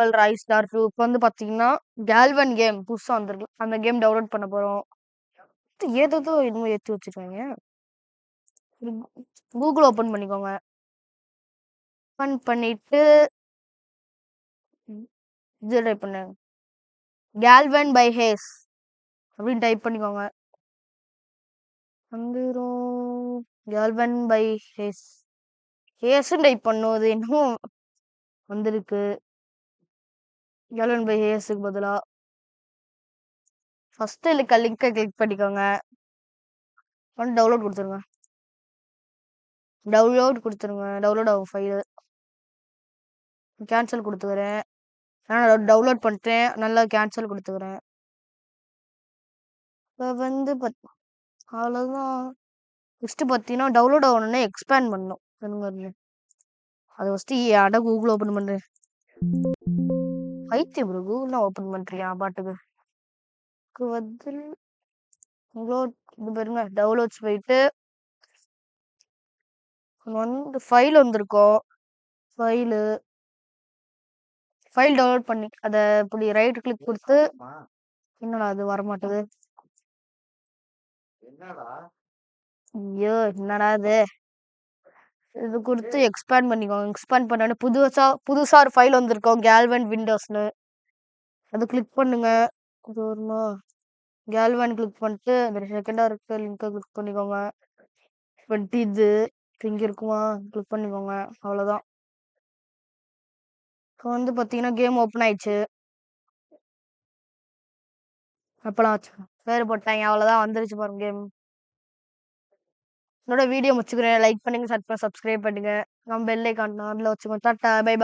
Marvel rice star 2 இப்போ வந்து பார்த்தீங்கன்னா கேல்வன் கேம் புதுசாக வந்திருக்கு. அந்த கேம் டவுன்லோட் பண்ண போகிறோம். ஏதோ இன்னும் ஏற்றி வச்சுருக்காங்க. கூகுள் ஓப்பன் பண்ணிக்கோங்க. ஓப்பன் பண்ணிட்டு இது டைப் பண்ணுங்க. கேல்வன் பை ஹேஸ் அப்படின்னு டைப் பண்ணிக்கோங்க. வந்துடும். கேல்வன் பை ஹேஸ் ஹேஸ்ன்னு டைப் பண்ணும். அது இன்னும் வந்திருக்கு. கேல்வன் பை ஹேஸுக்கு பதிலாக ஃபர்ஸ்ட் லிங்கை கிளிக் பண்ணிக்கோங்க. வந்து டவுன்லோட் கொடுத்துருங்க. டவுன்லோட் ஆகும் ஃபைலு. கேன்சல் கொடுத்துக்கிறேன். நான் டவுன்லோட் பண்ணிட்டேன். நல்லா கேன்சல் கொடுத்துக்கிறேன். இப்போ வந்து அவ்வளோதான். ஃபஸ்ட்டு பார்த்தீங்கன்னா டவுன்லோட் ஆகணும்னா எக்ஸ்பேண்ட் பண்ணணும். அது ஃபஸ்ட்டு அட கூகுள் ஓப்பன் பண்ணுறேன். பைத்தியம் ப்ரோ, கூகுள்லாம் ஓப்பன் பண்ணுறியா பாட்டுக்கு? வந்து இது பாருங்க, டவுன்லோட்ஸ் போயிட்டு வந்து ஃபைல் வந்திருக்கோம். ஃபைல் டவுன்லோட் பண்ணி அதை இப்படி ரைட் கிளிக் கொடுத்து என்னடா அது வரமாட்டேது. ஐயோ என்னடா இது கொடுத்து எக்ஸ்பேண்ட் பண்ணிக்கோங்க. எக்ஸ்பேண்ட் பண்ணோடனே புதுசா ஒரு ஃபைல் வந்திருக்கோம் கேல்வன் விண்டோஸ்னு. அது கிளிக் பண்ணுங்க. இது வருமா? கேல்வன் கிளிக் பண்ணிட்டு அந்த செகண்டா இருக்க லிங்கை கிளிக் பண்ணிக்கோங்க. இது இங்கே இருக்குமா? கிளிக் பண்ணிக்கோங்க. அவ்வளோதான். இப்போ வந்து பார்த்தீங்கன்னா கேம் ஓப்பன் ஆயிடுச்சு. அப்பலாம் வச்சு பேர் போட்டாங்க. அவ்வளோதான், வந்துருச்சு பாருங்க கேம். என்னோட வீடியோ முடிச்சுக்கிறேன். லைக் பண்ணுங்க, சப்ஸ்கிரைப் பண்ணுங்க. நம்ம பெல் ஐக்கான் ஆன்ல வச்சுக்கோங்க. Tata by.